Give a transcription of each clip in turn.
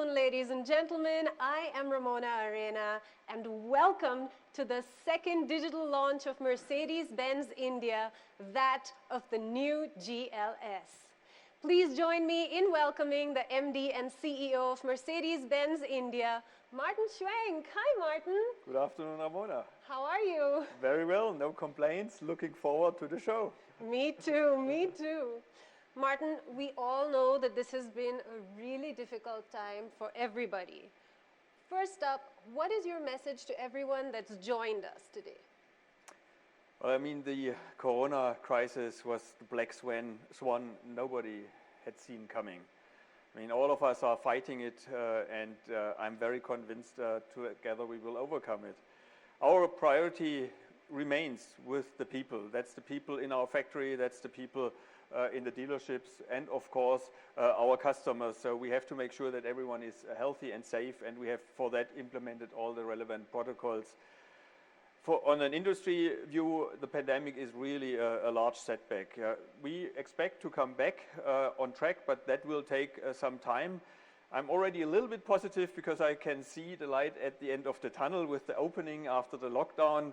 afternoon, ladies and gentlemen. I am Ramona Arena, and welcome to the second digital launch of Mercedes-Benz India, that of the new GLS. Please join me in welcoming the MD and CEO of Mercedes-Benz India, Martin Schwenk. Hi, Martin. Good afternoon, Ramona. How are you? Very well, no complaints. Looking forward to the show. Me too, me too. Martin, we all know that this has been a really difficult time for everybody. First up, what is your message to everyone that's joined us today? Well, I mean, the Corona crisis was the black swan nobody had seen coming. I mean, all of us are fighting it, and I'm very convinced together we will overcome it. Our priority remains with the people. That's the people in our factory, that's the people in the dealerships, and of course our customers. So we have to make sure that everyone is healthy and safe, and we have for that implemented all the relevant protocols. On an industry view, the pandemic is really a large setback. We expect to come back on track, but that will take some time. I'm already a little bit positive because I can see the light at the end of the tunnel with the opening after the lockdown.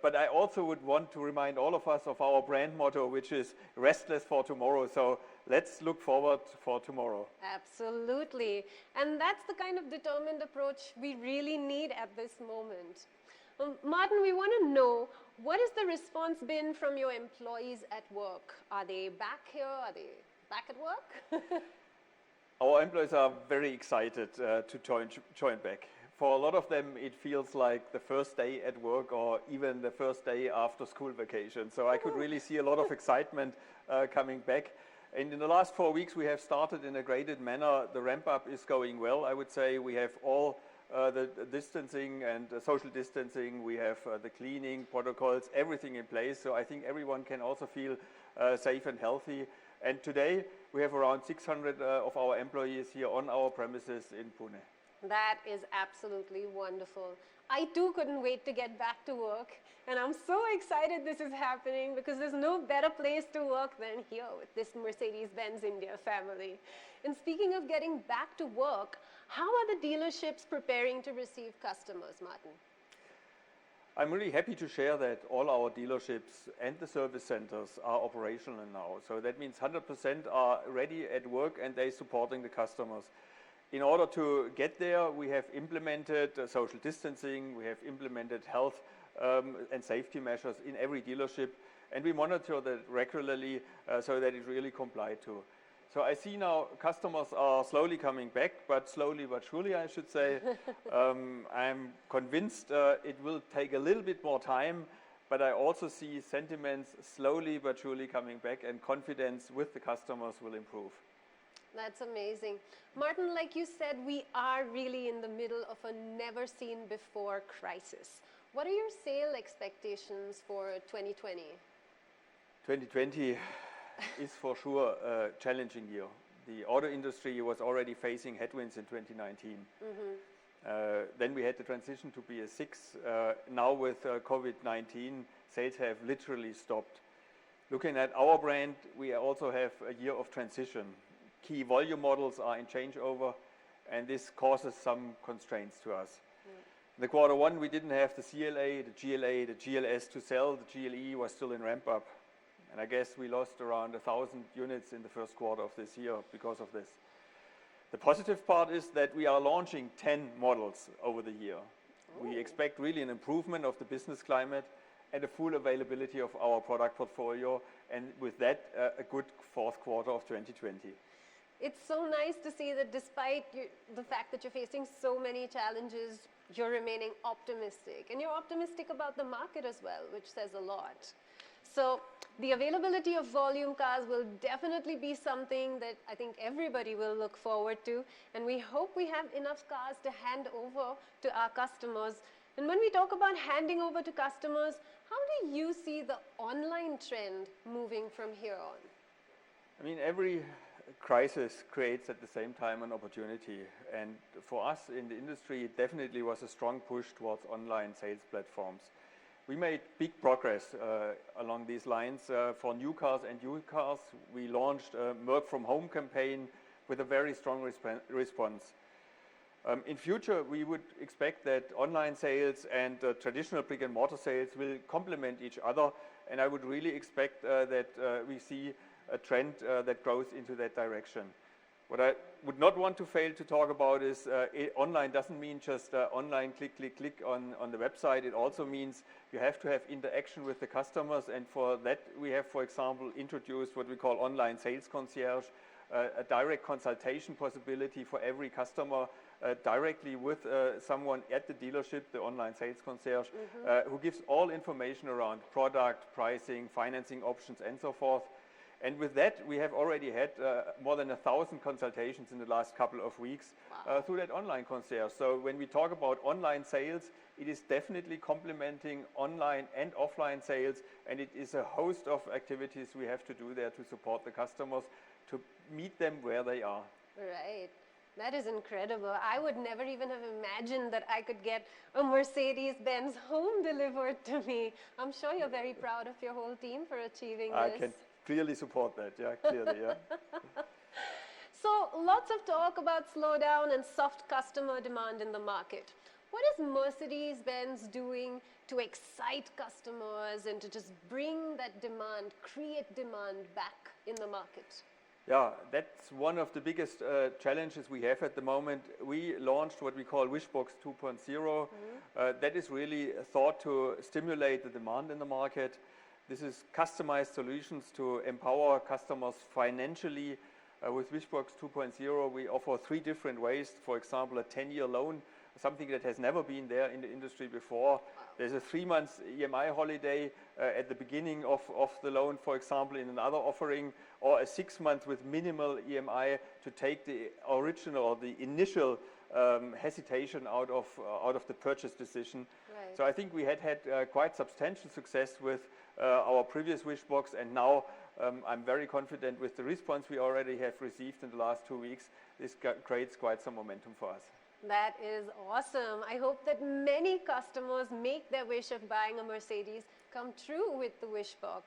But I also would want to remind all of us of our brand motto, which is restless for tomorrow. So let's look forward for tomorrow. Absolutely. And that's the kind of determined approach we really need at this moment. Martin, we want to know, what has the response been from your employees at work? Are they back here? Are they back at work? Our employees are very excited to join back. For a lot of them, it feels like the first day at work or even the first day after school vacation. So I could really see a lot of excitement coming back. And in the last 4 weeks, we have started in a graded manner. The ramp up is going well. I would say we have all the distancing and social distancing. We have the cleaning protocols, everything in place. So I think everyone can also feel safe and healthy. And today, we have around 600 of our employees here on our premises in Pune. That is absolutely wonderful. I too couldn't wait to get back to work, and I'm so excited this is happening because there's no better place to work than here with this Mercedes-Benz India family. And speaking of getting back to work, how are the dealerships preparing to receive customers, Martin? I'm really happy to share that all our dealerships and the service centers are operational now. So that means 100% are ready at work and they're supporting the customers. In order to get there, we have implemented social distancing, we have implemented health and safety measures in every dealership, and we monitor that regularly so that it really complies to. So I see now customers are slowly coming back, but slowly but surely, I should say. I'm convinced it will take a little bit more time, but I also see sentiments slowly but surely coming back, and confidence with the customers will improve. That's amazing. Martin, like you said, we are really in the middle of a never-seen-before crisis. What are your sales expectations for 2020? 2020 is for sure a challenging year. The auto industry was already facing headwinds in 2019. Then we had the transition to BS6. Now with COVID-19, sales have literally stopped. Looking at our brand, we also have a year of transition. Key volume models are in changeover, and this causes some constraints to us. In the Q1, we didn't have the CLA, the GLA, the GLS to sell. The GLE was still in ramp up. And I guess we lost around 1,000 units in the first quarter of this year because of this. The positive part is that we are launching 10 models over the year. We expect really an improvement of the business climate and a full availability of our product portfolio, and with that, a good fourth quarter of 2020. It's so nice to see that despite the fact that you're facing so many challenges, you're remaining optimistic. And you're optimistic about the market as well, which says a lot. So the availability of volume cars will definitely be something that I think everybody will look forward to. And we hope we have enough cars to hand over to our customers. And when we talk about handing over to customers, how do you see the online trend moving from here on? I mean, every crisis creates at the same time an opportunity, and for us in the industry it definitely was a strong push towards online sales platforms. We made big progress along these lines. For new cars and used cars, we launched a work from home campaign with a very strong response. In future, we would expect that online sales and traditional brick and mortar sales will complement each other, and I would really expect that we see a trend that grows into that direction. What I would not want to fail to talk about is online doesn't mean just online click on the website. It also means you have to have interaction with the customers, and for that we have, for example, introduced what we call online sales concierge, a direct consultation possibility for every customer directly with someone at the dealership, the online sales concierge, who gives all information around product, pricing, financing options, and so forth. And with that, we have already had more than 1,000 consultations in the last couple of weeks through that online concierge. So when we talk about online sales, it is definitely complementing online and offline sales, and it is a host of activities we have to do there to support the customers, to meet them where they are. Right. That is incredible. I would never even have imagined that I could get a Mercedes-Benz home delivered to me. I'm sure you're very proud of your whole team for achieving I this. can clearly support that, yeah, clearly, yeah. So lots of talk about slowdown and soft customer demand in the market. What is Mercedes-Benz doing to excite customers and to just bring that demand, create demand back in the market? Yeah, that's one of the biggest challenges we have at the moment. We launched what we call Wishbox 2.0. That is really thought to stimulate the demand in the market. This is customized solutions to empower customers financially. With Wishbox 2.0, we offer 3 different ways. For example, a 10-year loan, something that has never been there in the industry before. There's a 3-month EMI holiday at the beginning of the loan, for example, in another offering, or a 6-month with minimal EMI to take the original or the initial hesitation out of the purchase decision. Right. So I think we had quite substantial success with our previous Wishbox, and now I'm very confident with the response we already have received in the last 2 weeks. This creates quite some momentum for us. That is awesome. I hope that many customers make their wish of buying a Mercedes come true with the Wishbox.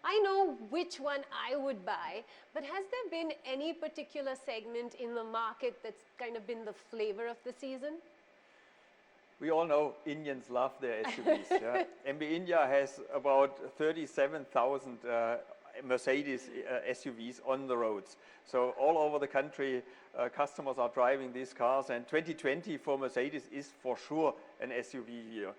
I know which one I would buy, but has there been any particular segment in the market that's kind of been the flavor of the season? We all know Indians love their SUVs. Yeah? MB India has about 37,000 Mercedes SUVs on the roads. So all over the country, customers are driving these cars, and 2020 for Mercedes is for sure an SUV year.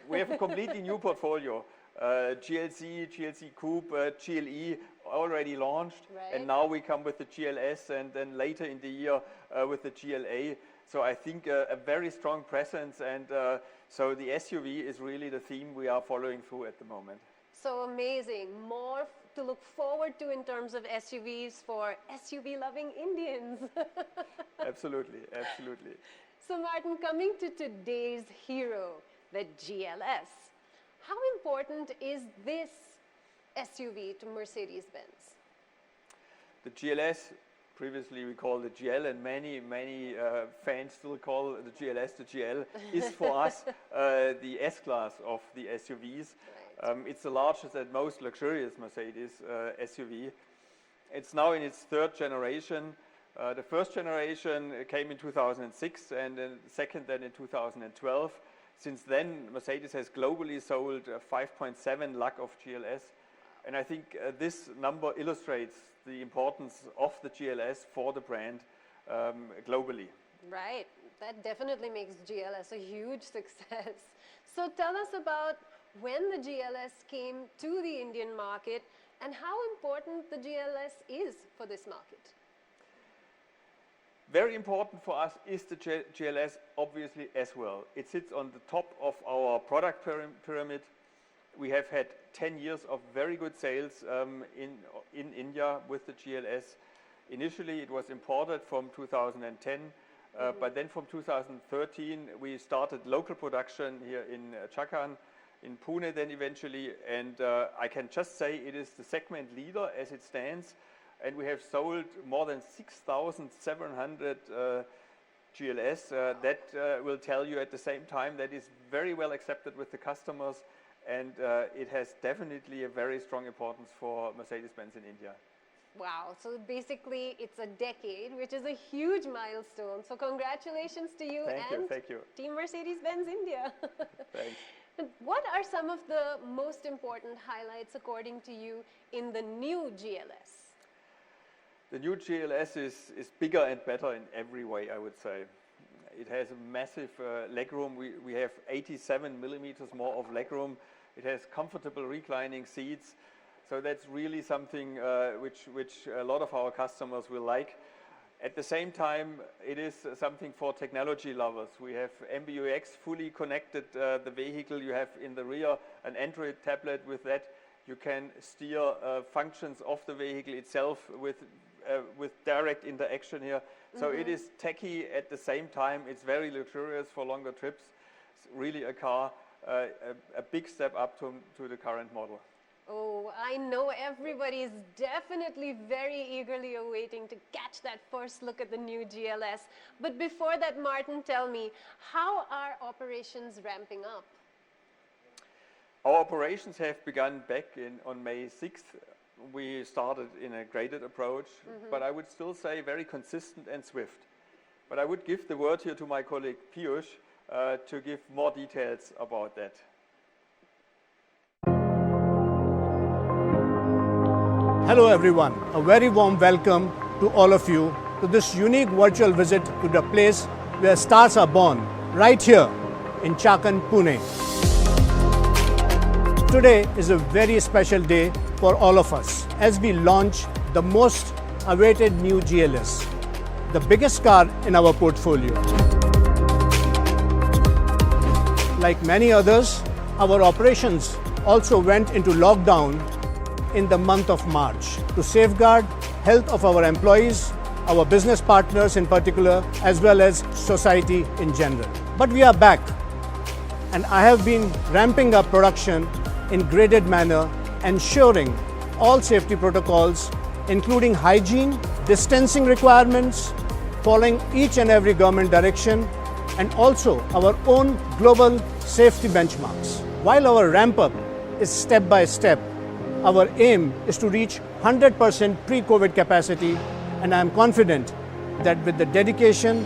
We have a completely new portfolio. GLC Coupe, GLE already launched, right. And now we come with the GLS, and then later in the year with the GLA. So I think a very strong presence, and so the SUV is really the theme we are following through at the moment. So amazing. More to look forward to in terms of SUVs for SUV-loving Indians. Absolutely, absolutely. So Martin, coming to today's hero, the GLS, how important is this SUV to Mercedes-Benz? The GLS, previously we called the GL, and many fans still call the GLS the GL, is for us the S-Class of the SUVs. Right. It's the largest and most luxurious Mercedes SUV. It's now in its 3rd generation. The first generation came in 2006, and then the second then in 2012. Since then, Mercedes has globally sold 5.7 lakh of GLS. And I think this number illustrates the importance of the GLS for the brand globally. Right. That definitely makes GLS a huge success. So tell us about when the GLS came to the Indian market and how important the GLS is for this market. Very important for us is the GLS, obviously, as well. It sits on the top of our product pyramid. We have had 10 years of very good sales in India with the GLS. Initially, it was imported from 2010, but then from 2013, we started local production here in Chakan, in Pune then eventually, and I can just say it is the segment leader as it stands. And we have sold more than 6,700 GLS. That will tell you at the same time that is very well accepted with the customers, and it has definitely a very strong importance for Mercedes-Benz in India. Wow, so basically it's a decade, which is a huge milestone. So congratulations to you Thank you. Team Mercedes-Benz India. Thanks. What are some of the most important highlights according to you in the new GLS? The new GLS is bigger and better in every way, I would say. It has a massive legroom. We have 87 millimeters more of legroom. It has comfortable reclining seats. So that's really something which a lot of our customers will like. At the same time, it is something for technology lovers. We have MBUX fully connected the vehicle. You have in the rear an Android tablet. With that, you can steer functions of the vehicle itself with direct interaction here. So it is techy at the same time. It's very luxurious for longer trips. It's really a car, a big step up to the current model. Oh, I know everybody is definitely very eagerly awaiting to catch that first look at the new GLS. But before that, Martin, tell me, how are operations ramping up? Our operations have begun back on May 6th. We started in a graded approach, but I would still say very consistent and swift. But I would give the word here to my colleague Piyush to give more details about that. Hello everyone, a very warm welcome to all of you to this unique virtual visit to the place where stars are born, right here in Chakan, Pune. Today is a very special day for all of us as we launch the most awaited new GLS, the biggest car in our portfolio. Like many others, our operations also went into lockdown in the month of March to safeguard health of our employees, our business partners in particular, as well as society in general. But we are back, and I have been ramping up production in graded manner, ensuring all safety protocols, including hygiene, distancing requirements, following each and every government direction, and also our own global safety benchmarks. While our ramp up is step by step, our aim is to reach 100% pre-COVID capacity, and I am confident that with the dedication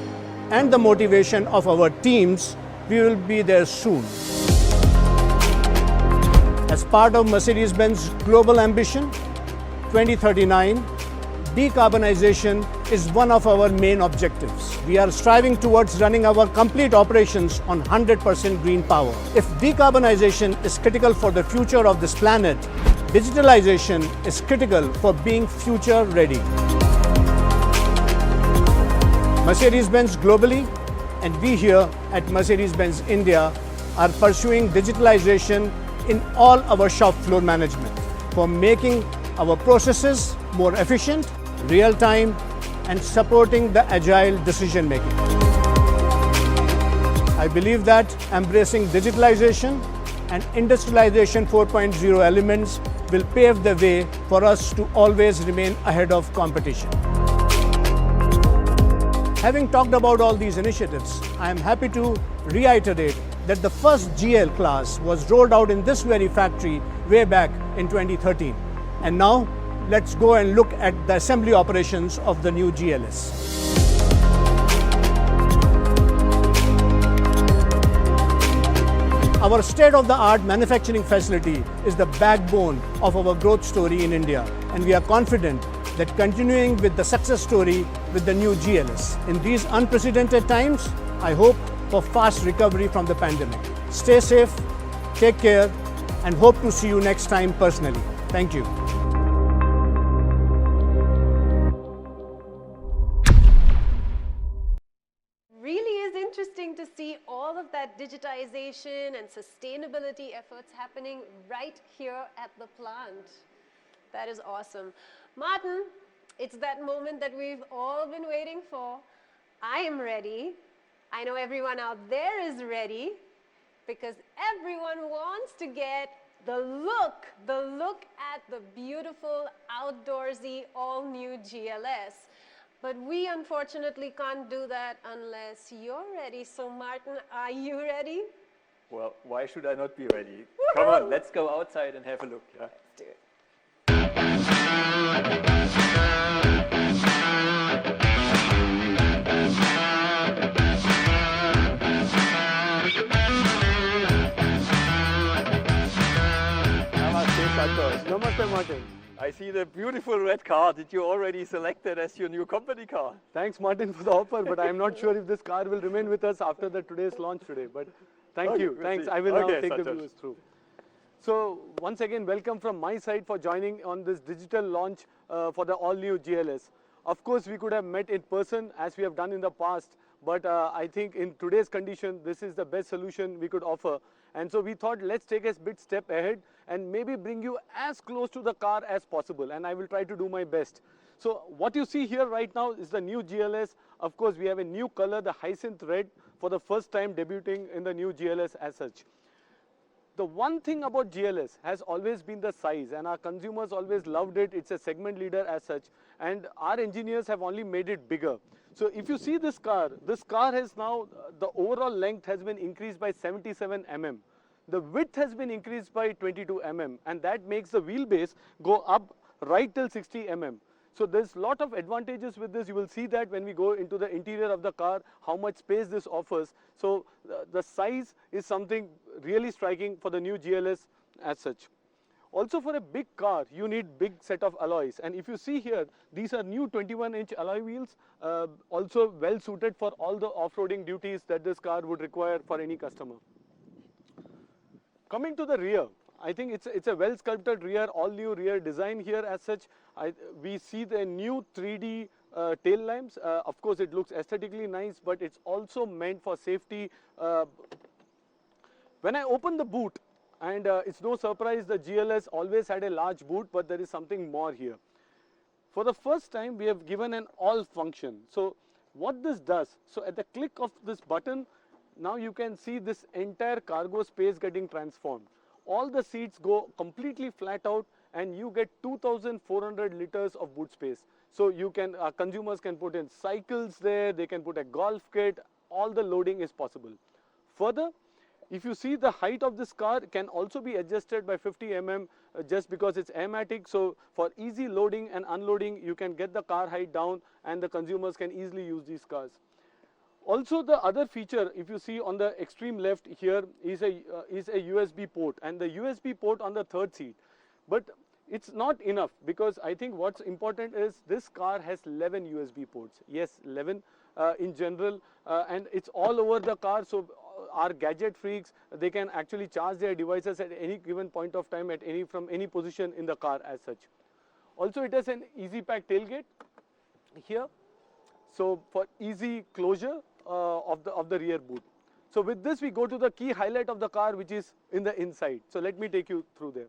and the motivation of our teams, we will be there soon. As part of Mercedes-Benz global ambition, 2039, decarbonization is one of our main objectives. We are striving towards running our complete operations on 100% green power. If decarbonization is critical for the future of this planet, digitalization is critical for being future ready. Mercedes-Benz globally and we here at Mercedes-Benz India are pursuing digitalization in all our shop floor management for making our processes more efficient, real-time, and supporting the agile decision making. I believe that embracing digitalization and industrialization 4.0 elements will pave the way for us to always remain ahead of competition. Having talked about all these initiatives, I am happy to reiterate that the first GL class was rolled out in this very factory way back in 2013. And now, let's go and look at the assembly operations of the new GLS. Our state-of-the-art manufacturing facility is the backbone of our growth story in India, and we are confident that continuing with the success story with the new GLS. In these unprecedented times, I hope for fast recovery from the pandemic. Stay safe, take care, and hope to see you next time personally. Thank you. Interesting to see all of that digitization and sustainability efforts happening right here at the plant. That is awesome. Martin, it's that moment that we've all been waiting for. I am ready. I know everyone out there is ready because everyone wants to get the look at the beautiful outdoorsy all-new GLS. But we unfortunately can't do that unless you're ready. So Martin, are you ready? Well, why should I not be ready? Come on, let's go outside and have a look. Yeah? Let's do it. Namaste, Santosh. Namaste, Martin. I see the beautiful red car. Did you already select it as your new company car? Thanks, Martin, for the offer, but I'm not sure if this car will remain with us after today's launch today. But thank Okay, you. we'll Thanks. see. I will now Okay, take the Santosh. viewers through. So once again, welcome from my side for joining on this digital launch for the all-new GLS. Of course, we could have met in person as we have done in the past, but I think in today's condition, this is the best solution we could offer. And so we thought, let's take a bit step ahead and maybe bring you as close to the car as possible. And I will try to do my best. So what you see here right now is the new GLS. Of course, we have a new color, the hyacinth red, for the first time debuting in the new GLS as such. The one thing about GLS has always been the size, and our consumers always loved it. It's a segment leader as such, and our engineers have only made it bigger. So if you see this car has now, the overall length has been increased by 77 mm. The width has been increased by 22 mm, and that makes the wheelbase go up right till 60 mm. So there's a lot of advantages with this. You will see that when we go into the interior of the car, how much space this offers. So the size is something really striking for the new GLS as such. Also for a big car, you need big set of alloys. And if you see here, these are new 21-inch alloy wheels, also well suited for all the off-roading duties that this car would require for any customer. Coming to the rear, I think it's a well sculpted rear, all new rear design here as such. We see the new 3D tail lamps. Of course, it looks aesthetically nice, but it's also meant for safety. When I open the boot, and it's no surprise the GLS always had a large boot, but there is something more here. For the first time, we have given an all function. So what this does, so at the click of this button, now you can see this entire cargo space getting transformed. All the seats go completely flat out, and you get 2,400 liters of boot space. So you can, consumers can put in cycles there, they can put a golf kit, all the loading is possible. Further, if you see the height of this car can also be adjusted by 50 mm just because it's airmatic. So for easy loading and unloading, you can get the car height down and the consumers can easily use these cars. Also, the other feature, if you see on the extreme left here, is a USB port, and the USB port on the third seat. But it's not enough, because I think what's important is this car has 11 USB ports. Yes, 11 in general, and it's all over the car. So our gadget freaks, they can actually charge their devices at any given point of time from any position in the car as such. Also, it has an easy pack tailgate here, so for easy closure of the rear boot. So with this, we go to the key highlight of the car, which is in the inside. So let me take you through there.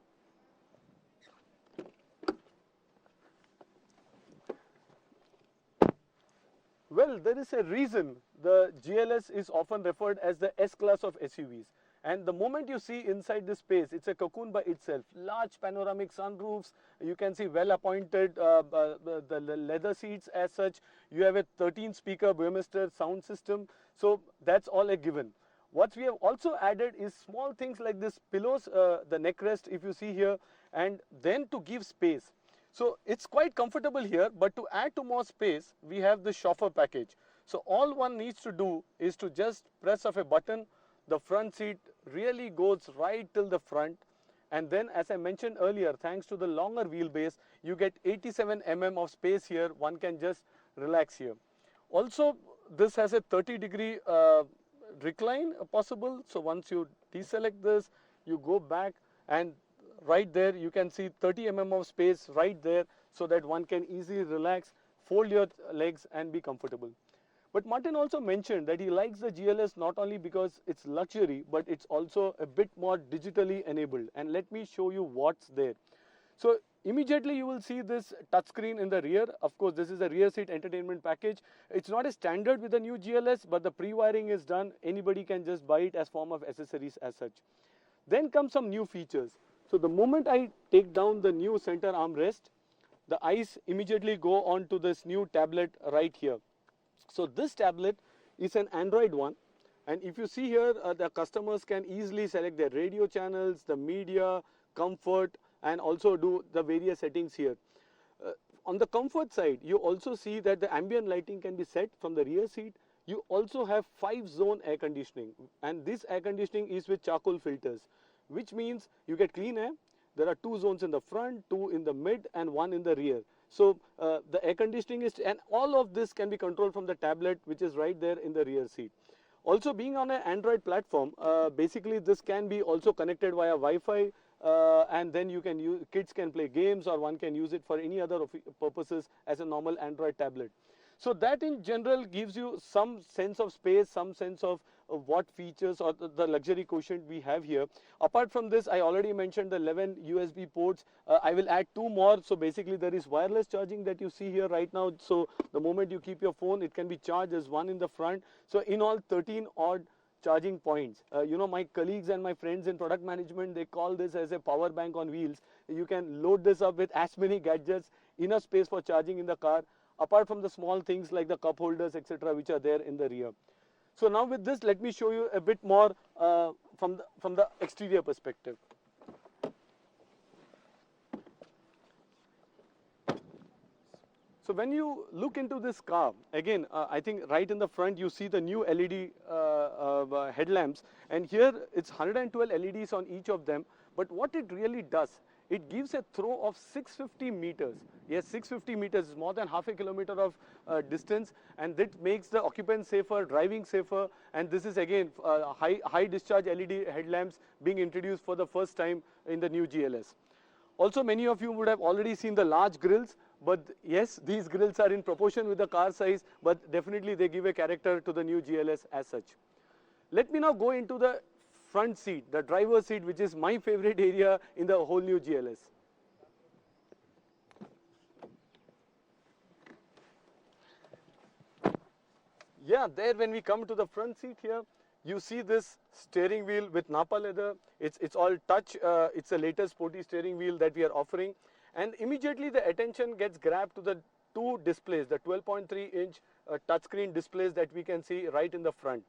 Well, there is a reason the GLS is often referred as the S-class of SUVs. And the moment you see inside this space, it's a cocoon by itself. Large panoramic sunroofs, you can see well appointed the leather seats as such. You have a 13-speaker Burmester sound system, so that's all a given. What we have also added is small things like this pillows, the neck rest if you see here, and then to give space. So it's quite comfortable here, but to add to more space, we have the chauffeur package. So all one needs to do is to just press of a button. The front seat really goes right till the front, and then as I mentioned earlier, thanks to the longer wheelbase, you get 87 mm of space here. One can just relax here. Also, this has a 30-degree recline possible. So once you deselect this, you go back, and right there you can see 30 mm of space right there, so that one can easily relax, fold your legs and be comfortable. But Martin also mentioned that he likes the GLS not only because it's luxury, but it's also a bit more digitally enabled. And let me show you what's there. So immediately you will see this touchscreen in the rear. Of course, this is a rear seat entertainment package. It's not a standard with the new GLS, but the pre-wiring is done. Anybody can just buy it as form of accessories as such. Then come some new features. So the moment I take down the new center armrest, the eyes immediately go on to this new tablet right here. So this tablet is an Android one, and if you see here, the customers can easily select their radio channels, the media, comfort, and also do the various settings here. On the comfort side, you also see that the ambient lighting can be set from the rear seat. You also have 5-zone air conditioning, and this air conditioning is with charcoal filters, which means you get clean air. There are 2 zones in the front, 2 in the mid, and 1 in the rear. So the air conditioning is, and all of this can be controlled from the tablet, which is right there in the rear seat. Also, being on an Android platform, basically this can be also connected via Wi-Fi, and then you can use, kids can play games, or one can use it for any other purposes as a normal Android tablet. So that in general gives you some sense of space, some sense of what features or the luxury quotient we have here. Apart from this, I already mentioned the 11 USB ports. I will add 2 more. So basically there is wireless charging that you see here right now. So the moment you keep your phone, it can be charged. There's one in the front. So in all 13 odd charging points. You know, my colleagues and my friends in product management, they call this as a power bank on wheels. You can load this up with as many gadgets, enough space for charging in the car, apart from the small things like the cup holders, etc., which are there in the rear. So now with this, let me show you a bit more from the exterior perspective. So when you look into this car, again, I think right in the front you see the new LED headlamps, and here it's 112 LEDs on each of them. But what it really does, it gives a throw of 650 meters. Yes, 650 meters is more than half a kilometer of distance, and that makes the occupant safer, driving safer. And this is again high discharge LED headlamps being introduced for the first time in the new GLS. Also, many of you would have already seen the large grills, but yes, these grills are in proportion with the car size, but definitely they give a character to the new GLS as such. Let me now go into the front seat, the driver's seat, which is my favorite area in the whole new GLS. Yeah, there when we come to the front seat here, you see this steering wheel with Napa leather. It's all touch. It's the latest sporty steering wheel that we are offering. And immediately the attention gets grabbed to the 2 displays, the 12.3-inch touchscreen displays that we can see right in the front.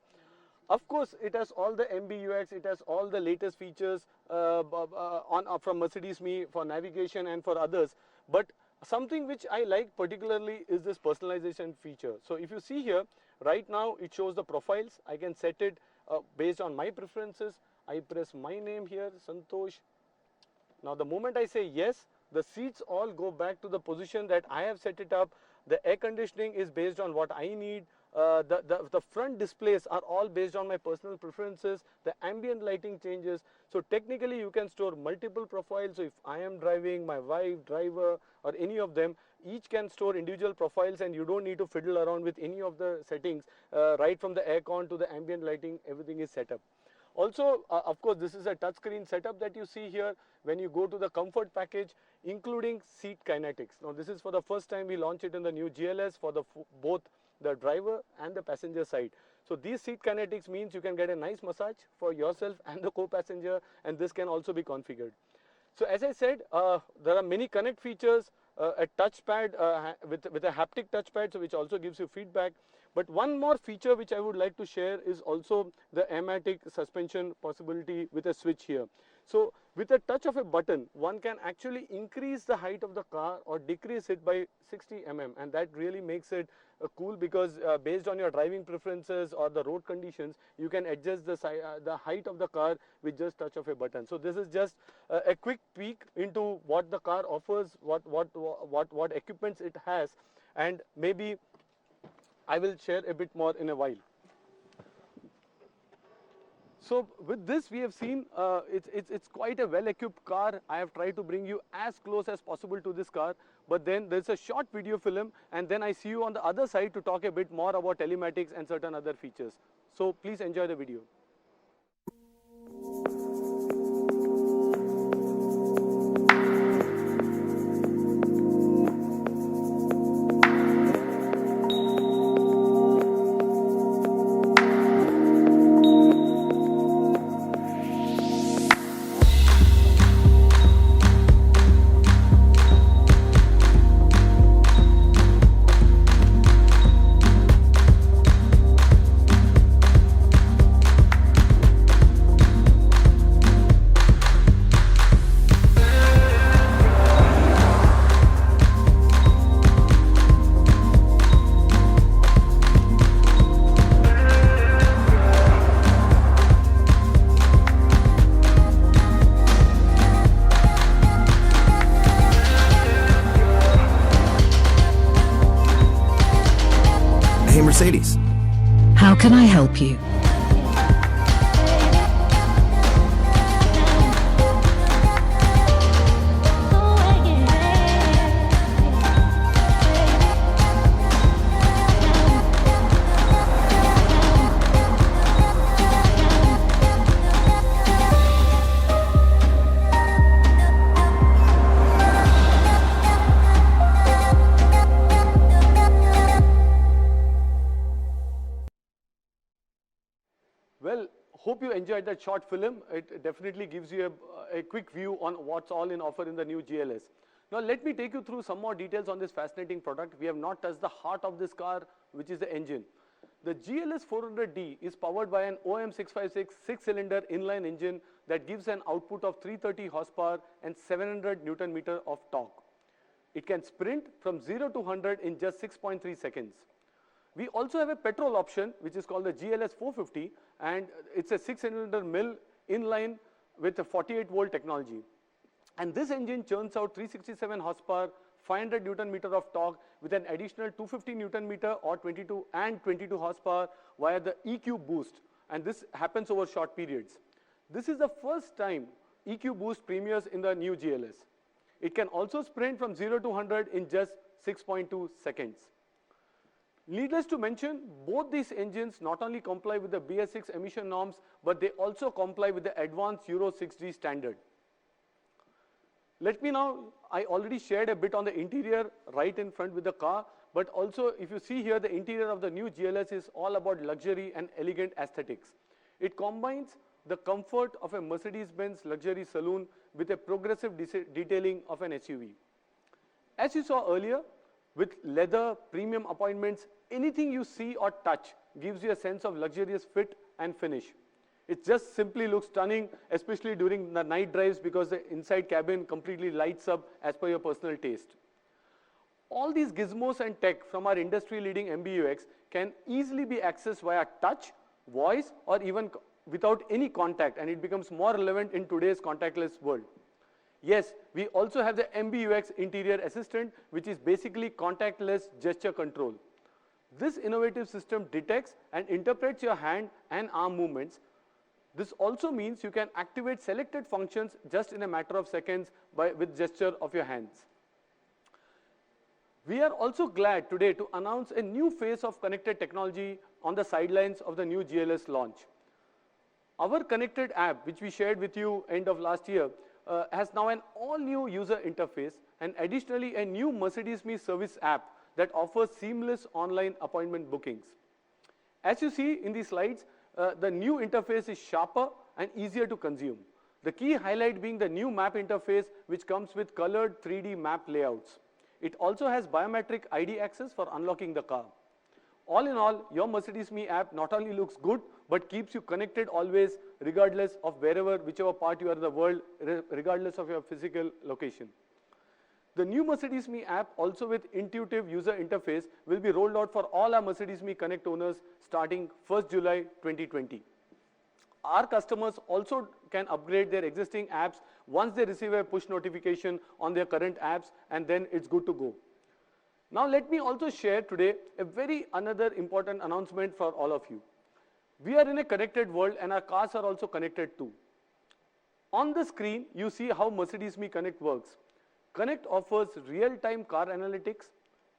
Of course, it has all the MBUX, it has all the latest features from Mercedes-Me for navigation and for others. But something which I like particularly is this personalization feature. So if you see here, right now it shows the profiles. I can set it based on my preferences. I press my name here, Santosh. Now the moment I say yes, the seats all go back to the position that I have set it up. The air conditioning is based on what I need. The front displays are all based on my personal preferences. The ambient lighting changes. So technically you can store multiple profiles. So if I am driving, my wife, driver, or any of them, each can store individual profiles, and you don't need to fiddle around with any of the settings. Right from the aircon to the ambient lighting, everything is set up. Also, of course, this is a touchscreen setup that you see here. When you go to the comfort package, including seat kinetics. Now this is for the first time we launch it in the new GLS for the both the driver and the passenger side. So these seat kinetics means you can get a nice massage for yourself and the co-passenger, and this can also be configured. So as I said, there are many connect features, a touchpad with a haptic touchpad, so which also gives you feedback. But one more feature which I would like to share is also the Amatic suspension possibility with a switch here. So with a touch of a button, one can actually increase the height of the car or decrease it by 60 mm, and that really makes it cool, because based on your driving preferences or the road conditions, you can adjust the height of the car with just touch of a button. So this is just a quick peek into what the car offers, what equipments it has, and maybe I will share a bit more in a while. So with this we have seen it's quite a well-equipped car. I have tried to bring you as close as possible to this car, but then there's a short video film, and then I see you on the other side to talk a bit more about telematics and certain other features. So please enjoy the video. How can I help you? Well, hope you enjoyed that short film. It definitely gives you a quick view on what's all in offer in the new GLS. Now let me take you through some more details on this fascinating product. We have not touched the heart of this car, which is the engine. The GLS 400D is powered by an OM656 6-cylinder inline engine that gives an output of 330 horsepower and 700 Newton meter of torque. It can sprint from 0 to 100 in just 6.3 seconds. We also have a petrol option, which is called the GLS 450, and it's a 6-cylinder mill inline with a 48-volt technology. And this engine churns out 367 horsepower, 500 Newton meter of torque with an additional 250 Newton meter or 22 horsepower via the EQ boost. And this happens over short periods. This is the first time EQ boost premieres in the new GLS. It can also sprint from 0 to 100 in just 6.2 seconds. Needless to mention, both these engines not only comply with the BS6 emission norms, but they also comply with the advanced Euro 6D standard. Let me now, I already shared a bit on the interior right in front with the car, but also if you see here, the interior of the new GLS is all about luxury and elegant aesthetics. It combines the comfort of a Mercedes-Benz luxury saloon with a progressive detailing of an SUV. As you saw earlier, with leather, premium appointments, anything you see or touch gives you a sense of luxurious fit and finish. It just simply looks stunning, especially during the night drives because the inside cabin completely lights up as per your personal taste. All these gizmos and tech from our industry-leading MBUX can easily be accessed via touch, voice, or even without any contact, and it becomes more relevant in today's contactless world. Yes, we also have the MBUX Interior Assistant, which is basically contactless gesture control. This innovative system detects and interprets your hand and arm movements. This also means you can activate selected functions just in a matter of seconds with gesture of your hands. We are also glad today to announce a new phase of connected technology on the sidelines of the new GLS launch. Our connected app, which we shared with you end of last year, has now an all-new user interface and additionally a new Mercedes-Me service app that offers seamless online appointment bookings. As you see in these slides, the new interface is sharper and easier to consume. The key highlight being the new map interface, which comes with colored 3D map layouts. It also has biometric ID access for unlocking the car. All in all, your Mercedes-Me app not only looks good, but keeps you connected always, regardless of whichever part you are in the world, regardless of your physical location. The new Mercedes-Me app, also with intuitive user interface, will be rolled out for all our Mercedes-Me Connect owners starting 1st July 2020. Our customers also can upgrade their existing apps once they receive a push notification on their current apps, and then it's good to go. Now let me also share today another important announcement for all of you. We are in a connected world and our cars are also connected too. On the screen, you see how Mercedes-Me Connect works. Connect offers real-time car analytics,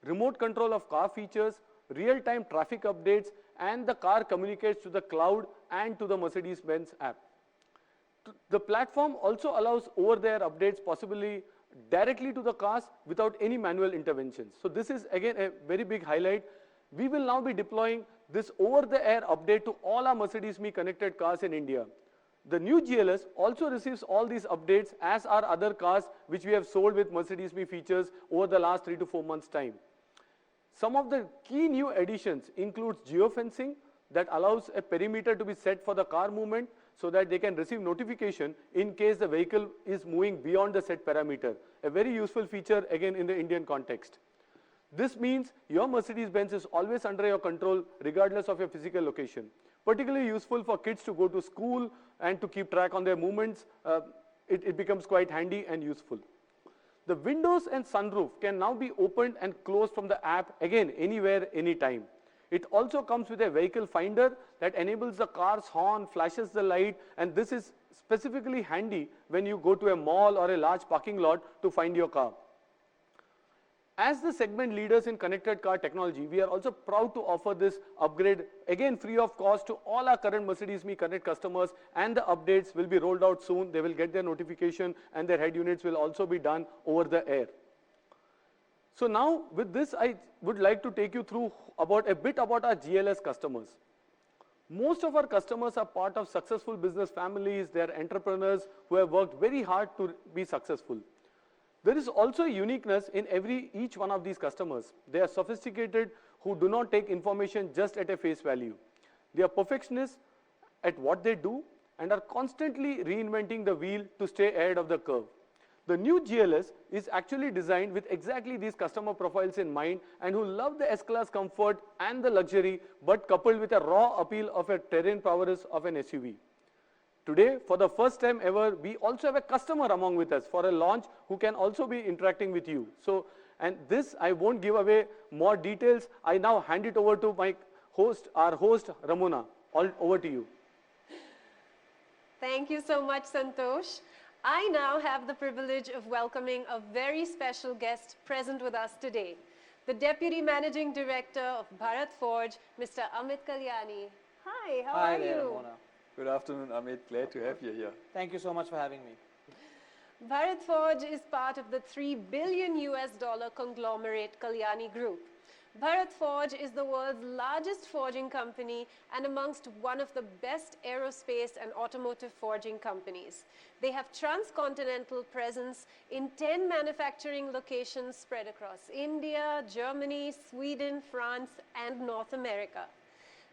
remote control of car features, real-time traffic updates, and the car communicates to the cloud and to the Mercedes-Benz app. The platform also allows over-the-air updates, possibly directly to the cars without any manual interventions. So this is again a very big highlight. We will now be deploying this over-the-air update to all our Mercedes-Me connected cars in India. The new GLS also receives all these updates as are other cars which we have sold with Mercedes-Me features over the last 3 to 4 months' time. Some of the key new additions includes geofencing that allows a perimeter to be set for the car movement so that they can receive notification in case the vehicle is moving beyond the set parameter. A very useful feature again in the Indian context. This means your Mercedes-Benz is always under your control regardless of your physical location. Particularly useful for kids to go to school and to keep track on their movements. It becomes quite handy and useful. The windows and sunroof can now be opened and closed from the app, again, anywhere, anytime. It also comes with a vehicle finder that enables the car's horn, flashes the light, and this is specifically handy when you go to a mall or a large parking lot to find your car. As the segment leaders in connected car technology, we are also proud to offer this upgrade, again free of cost, to all our current Mercedes-Me Connect customers, and the updates will be rolled out soon. They will get their notification and their head units will also be done over the air. So now with this, I would like to take you through a bit about our GLS customers. Most of our customers are part of successful business families. They are entrepreneurs who have worked very hard to be successful. There is also a uniqueness in each one of these customers. They are sophisticated who do not take information just at a face value. They are perfectionists at what they do and are constantly reinventing the wheel to stay ahead of the curve. The new GLS is actually designed with exactly these customer profiles in mind, and who love the S-Class comfort and the luxury, but coupled with a raw appeal of a terrain prowess of an SUV. Today, for the first time ever, we also have a customer among with us for a launch who can also be interacting with you. So, and this, I won't give away more details. I now hand it over to my host, our host, Ramona. Over to you. Thank you so much, Santosh. I now have the privilege of welcoming a very special guest present with us today, the Deputy Managing Director of Bharat Forge, Mr. Amit Kalyani. Hi, how are there, you? Ramona. Good afternoon, Amit. Glad to have you here. Thank you so much for having me. Bharat Forge is part of the $3 billion conglomerate Kalyani Group. Bharat Forge is the world's largest forging company and amongst one of the best aerospace and automotive forging companies. They have transcontinental presence in 10 manufacturing locations spread across India, Germany, Sweden, France, and North America.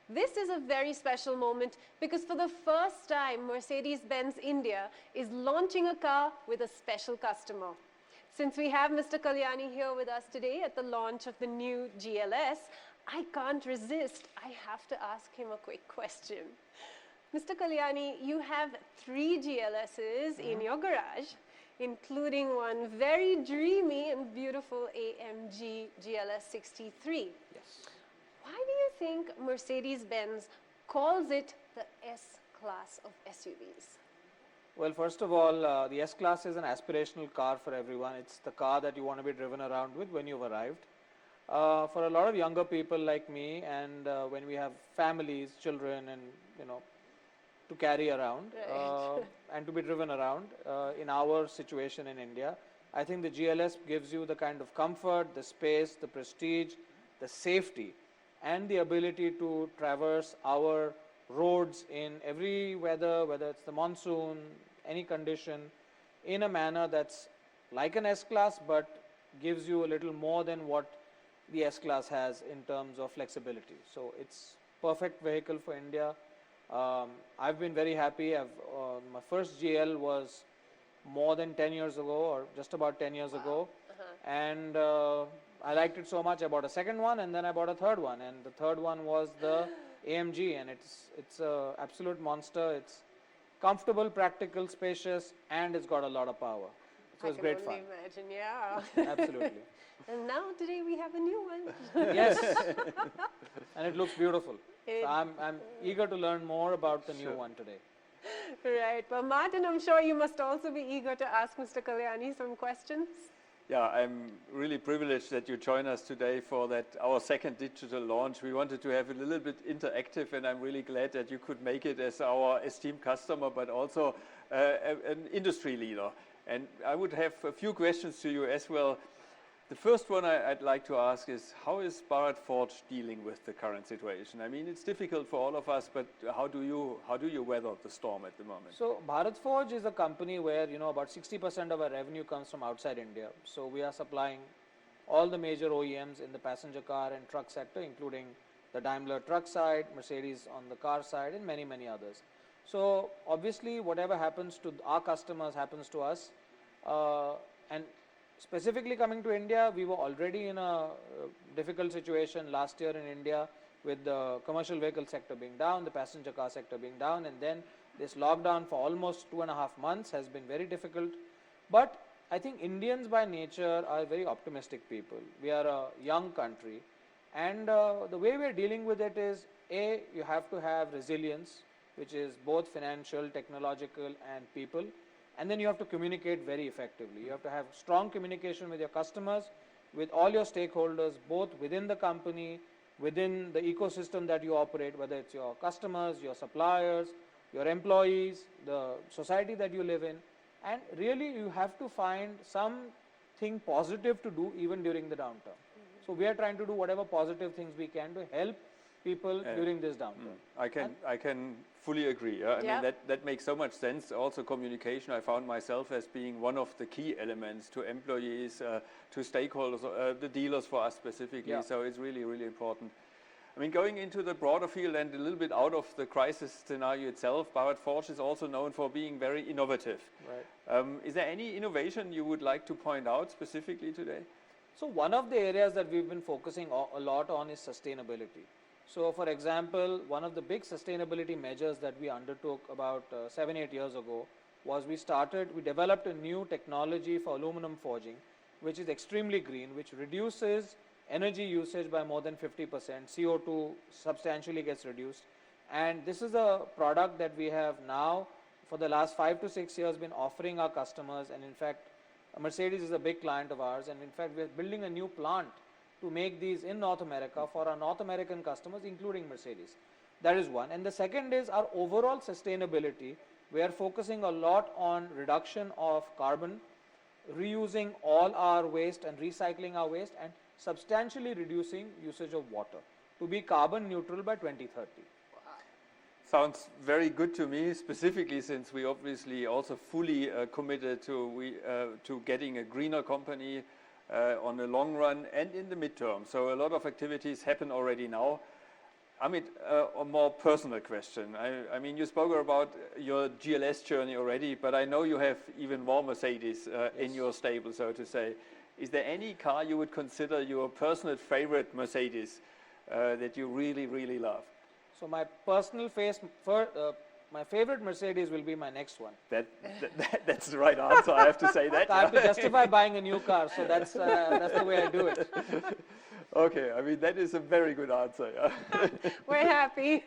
This is a very special moment because for the first time, Mercedes-Benz India is launching a car with a special customer. Since we have Mr. Kalyani here with us today at the launch of the new GLS, I can't resist. I have to ask him a quick question. Mr. Kalyani, you have 3 GLSs in your garage, including one very dreamy and beautiful AMG GLS 63. Yes. Why do you think Mercedes-Benz calls it the S-Class of SUVs? Well, first of all, the S-Class is an aspirational car for everyone. It's the car that you want to be driven around with when you've arrived. For a lot of younger people like me, and when we have families, children, and to carry around and to be driven around in our situation in India, I think the GLS gives you the kind of comfort, the space, the prestige, the safety, and the ability to traverse our roads in every weather, whether it's the monsoon, any condition, in a manner that's like an S-Class but gives you a little more than what the S-Class has in terms of flexibility. So it's perfect vehicle for India. I've been very happy. My first GL was more than 10 years ago, or just about 10 years ago, and I liked it so much I bought a second one, and then I bought a third one, and the third one was the AMG, and it's a absolute monster. It's comfortable, practical, spacious, and it's got a lot of power. So it's great fun. I can only imagine, yeah. Absolutely. And now today we have a new one. Yes, and it looks beautiful. So I'm eager to learn more about the new one today. Right. Well, Martin, I'm sure you must also be eager to ask Mr. Kalyani some questions. Yeah, I'm really privileged that you join us today for our second digital launch. We wanted to have it a little bit interactive, and I'm really glad that you could make it as our esteemed customer, but also an industry leader. And I would have a few questions to you as well. The first one I'd like to ask is, how is Bharat Forge dealing with the current situation? I mean, it's difficult for all of us, but how do you weather the storm at the moment? So Bharat Forge is a company where about 60% of our revenue comes from outside India. So we are supplying all the major OEMs in the passenger car and truck sector, including the Daimler truck side, Mercedes on the car side, and many, many others. So obviously, whatever happens to our customers happens to us. And specifically coming to India, we were already in a difficult situation last year in India with the commercial vehicle sector being down, the passenger car sector being down, and then this lockdown for almost 2.5 months has been very difficult. But I think Indians by nature are very optimistic people. We are a young country, And the way we are dealing with it is, A, you have to have resilience, which is both financial, technological, and people. And then you have to communicate very effectively. You have to have strong communication with your customers, with all your stakeholders, both within the company, within the ecosystem that you operate, whether it's your customers, your suppliers, your employees, the society that you live in. And really, you have to find something positive to do even during the downturn. So we are trying to do whatever positive things we can to help people during this downturn. I can fully agree. I Yeah. mean, that makes so much sense. Also, communication, I found myself as being one of the key elements to employees, to stakeholders, the dealers for us specifically. Yeah. So it's really, really important. I mean, going into the broader field and a little bit out of the crisis scenario itself, Bharat Forge is also known for being very innovative. Right. Is there any innovation you would like to point out specifically today? So one of the areas that we've been focusing a lot on is sustainability. So for example, one of the big sustainability measures that we undertook about 7-8 years ago was we developed a new technology for aluminum forging, which is extremely green, which reduces energy usage by more than 50%, CO2 substantially gets reduced. And this is a product that we have now for the last 5 to 6 years been offering our customers, and in fact, Mercedes is a big client of ours, and in fact, we are building a new plant to make these in North America for our North American customers, including Mercedes. That is one. And the second is our overall sustainability. We are focusing a lot on reduction of carbon, reusing all our waste and recycling our waste, and substantially reducing usage of water to be carbon neutral by 2030. Sounds very good to me, specifically since we obviously also fully committed to getting a greener company on the long run and in the midterm. So a lot of activities happen already now. Amit, a more personal question. I mean, you spoke about your GLS journey already, but I know you have even more Mercedes in your stable, so to say. Is there any car you would consider your personal favorite Mercedes that you really, really love? So my personal my favorite Mercedes will be my next one. That's the right answer. I have to say that. I have to justify buying a new car, so that's the way I do it. Okay, I mean that is a very good answer. Yeah. We're happy.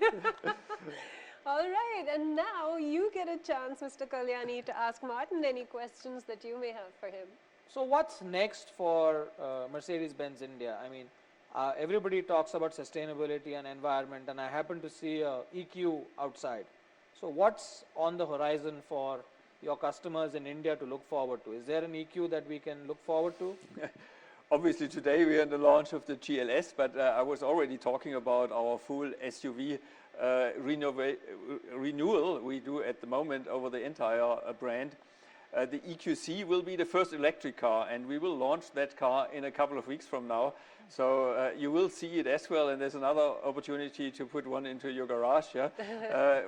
All right, and now you get a chance, Mr. Kalyani, to ask Martin any questions that you may have for him. So what's next for Mercedes-Benz India? I mean, everybody talks about sustainability and environment, and I happen to see a EQ outside. So what's on the horizon for your customers in India to look forward to? Is there an EQ that we can look forward to? Obviously today we are in the launch of the GLS, but I was already talking about our full SUV renewal we do at the moment over the entire brand. The EQC will be the first electric car, and we will launch that car in a couple of weeks from now. So you will see it as well, and there's another opportunity to put one into your garage. Yeah?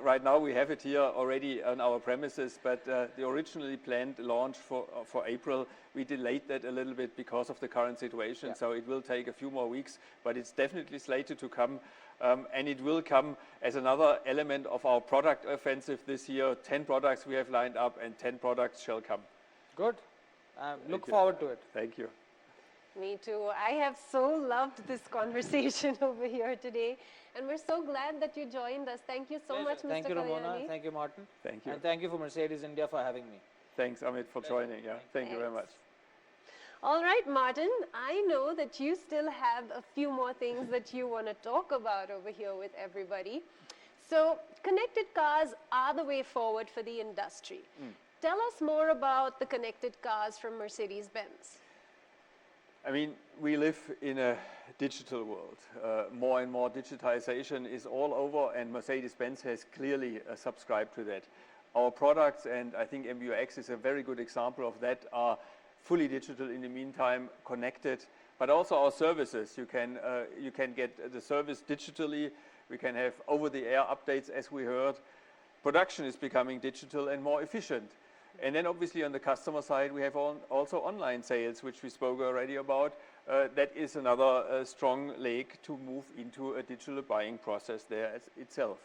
Right now we have it here already on our premises, but the originally planned launch for April, we delayed that a little bit because of the current situation. Yeah. So it will take a few more weeks, but it's definitely slated to come. And it will come as another element of our product offensive this year. 10 products we have lined up, and 10 products shall come. Good. Look forward to it. Thank you. Me too. I have so loved this conversation over here today, and we're so glad that you joined us. Thank you so much, Mr. Thank you, Ramona. Kalyani. Thank you, Martin. Thank you. And thank you for Mercedes India for having me. Thanks, Amit, for joining. Yeah. Thank you very much. All right, Martin, I know that you still have a few more things that you want to talk about over here with everybody. So, connected cars are the way forward for the industry. Tell us more about the connected cars from Mercedes-Benz. I mean, we live in a digital world. More and more digitization is all over, and Mercedes-Benz has clearly subscribed to that. Our products, and I think MBUX is a very good example of that, are fully digital in the meantime, connected, but also our services. You can get the service digitally. We can have over-the-air updates, as we heard. Production is becoming digital and more efficient. And then obviously on the customer side, we have also online sales, which we spoke already about. That is another strong leg to move into a digital buying process there itself.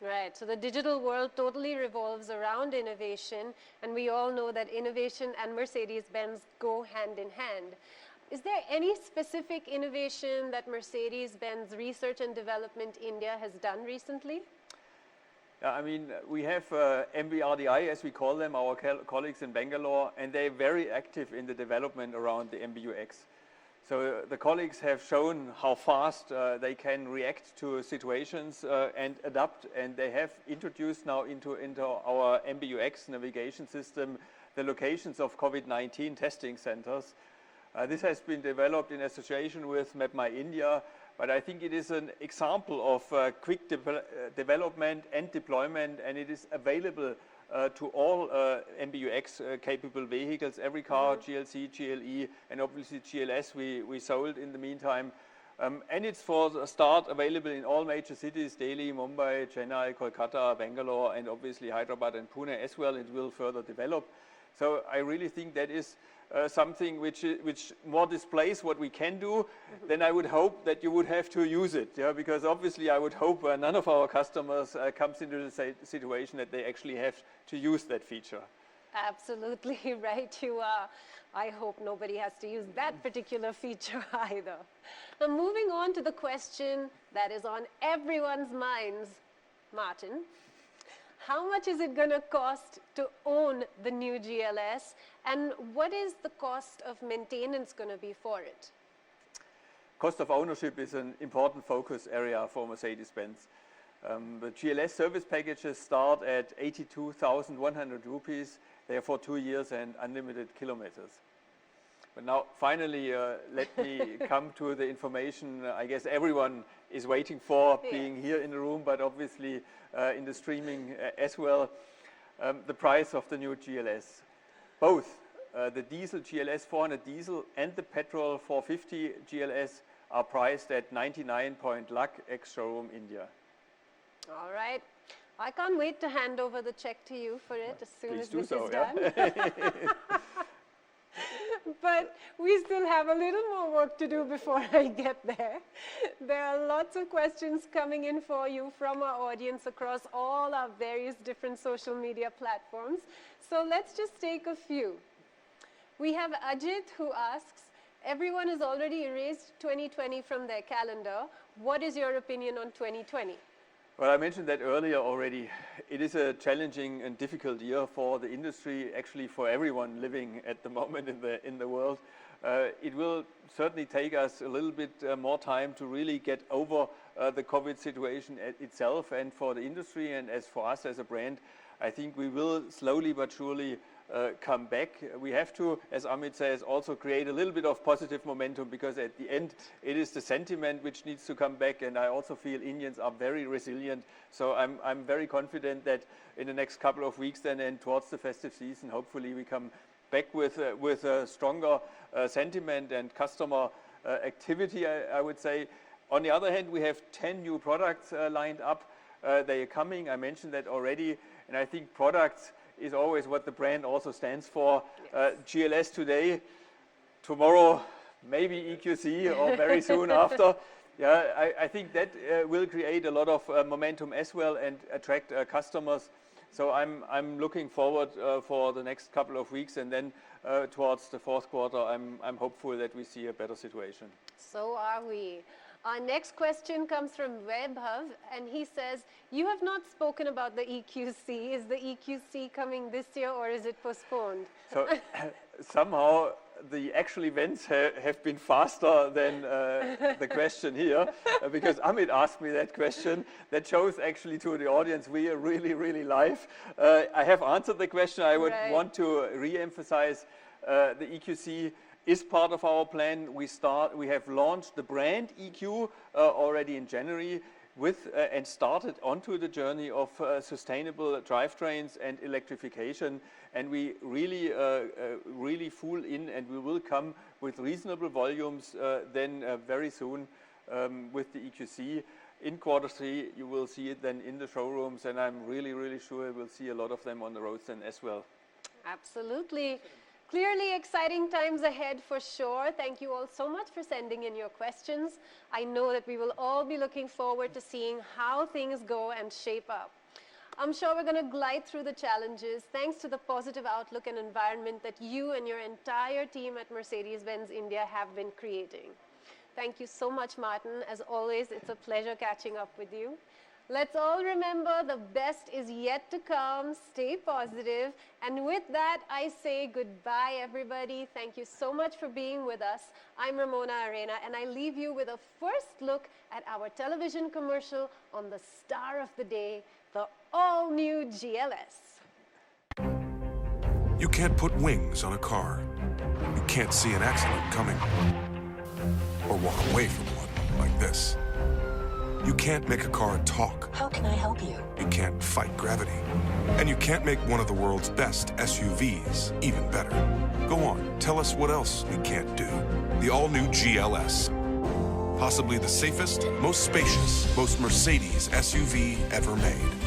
Right, so the digital world totally revolves around innovation, and we all know that innovation and Mercedes-Benz go hand in hand. Is there any specific innovation that Mercedes-Benz Research and Development India has done recently? Yeah, I mean, we have MBRDI, as we call them, our colleagues in Bangalore, and they're very active in the development around the MBUX. So the colleagues have shown how fast they can react to situations and adapt, and they have introduced now into our MBUX navigation system the locations of COVID-19 testing centers. This has been developed in association with MapMy India, but I think it is an example of quick development and deployment, and it is available to all MBUX capable vehicles, every car, GLC, GLE, and obviously GLS we sold in the meantime. And it's for the start available in all major cities, Delhi, Mumbai, Chennai, Kolkata, Bangalore, and obviously Hyderabad and Pune as well. It will further develop. So I really think that is something which more displays what we can do. Then I would hope that you would have to use it, yeah? Because obviously I would hope none of our customers comes into the situation that they actually have to use that feature. Absolutely right you are. I hope nobody has to use that particular feature either. Now moving on to the question that is on everyone's minds, Martin. How much is it going to cost to own the new GLS, and what is the cost of maintenance going to be for it? Cost of ownership is an important focus area for Mercedes-Benz. The GLS service packages start at 82,100 rupees. They are for 2 years and unlimited kilometers. But now, finally, let me come to the information I guess everyone is waiting for, being here in the room, but obviously in the streaming as well. The price of the new GLS. Both the diesel GLS 400 diesel and the petrol 450 GLS are priced at 99 point lakh ex-showroom India. All right. I can't wait to hand over the check to you for it as soon as this is yeah. done. But we still have a little more work to do before I get there. There are lots of questions coming in for you from our audience across all our various different social media platforms. So let's just take a few. We have Ajit who asks, everyone has already erased 2020 from their calendar. What is your opinion on 2020? Well, I mentioned that earlier already. It is a challenging and difficult year for the industry, actually for everyone living at the moment in the world. It will certainly take us a little bit more time to really get over the COVID situation itself, and for the industry and as for us as a brand, I think we will slowly but surely come back. We have to, as Amit says, also create a little bit of positive momentum, because at the end it is the sentiment which needs to come back, and I also feel Indians are very resilient. So I'm very confident that in the next couple of weeks then and towards the festive season, hopefully we come back with a stronger sentiment and customer activity, I would say. On the other hand, we have 10 new products lined up. They are coming, I mentioned that already, and I think products is always what the brand also stands for. Yes. GLS today, tomorrow maybe EQC or very soon after. Yeah, I think that will create a lot of momentum as well and attract customers. So I'm looking forward for the next couple of weeks, and then towards the fourth quarter, I'm hopeful that we see a better situation. So are we. Our next question comes from Webhav, and he says, you have not spoken about the EQC. Is the EQC coming this year, or is it postponed? So somehow the actual events have been faster than the question here, because Amit asked me that question. That shows actually to the audience we are really, really live. I have answered the question. I would want to re-emphasize the EQC is part of our plan. We have launched the brand EQ already in January and started onto the journey of sustainable drivetrains and electrification, and we really full in, and we will come with reasonable volumes then very soon with the EQC. In Q3 you will see it then in the showrooms, and I'm really sure we'll see a lot of them on the roads then as well. Absolutely. Clearly exciting times ahead for sure. Thank you all so much for sending in your questions. I know that we will all be looking forward to seeing how things go and shape up. I'm sure we're going to glide through the challenges thanks to the positive outlook and environment that you and your entire team at Mercedes-Benz India have been creating. Thank you so much, Martin. As always, it's a pleasure catching up with you. Let's all remember the best is yet to come. Stay positive. And with that, I say goodbye, everybody. Thank you so much for being with us. I'm Ramona Arena, and I leave you with a first look at our television commercial on the star of the day, the all-new GLS. You can't put wings on a car. You can't see an accident coming. Or walk away from one like this. You can't make a car talk. How can I help you? You can't fight gravity. And you can't make one of the world's best SUVs even better. Go on, tell us what else we can't do. The all-new GLS. Possibly the safest, most spacious, most Mercedes SUV ever made.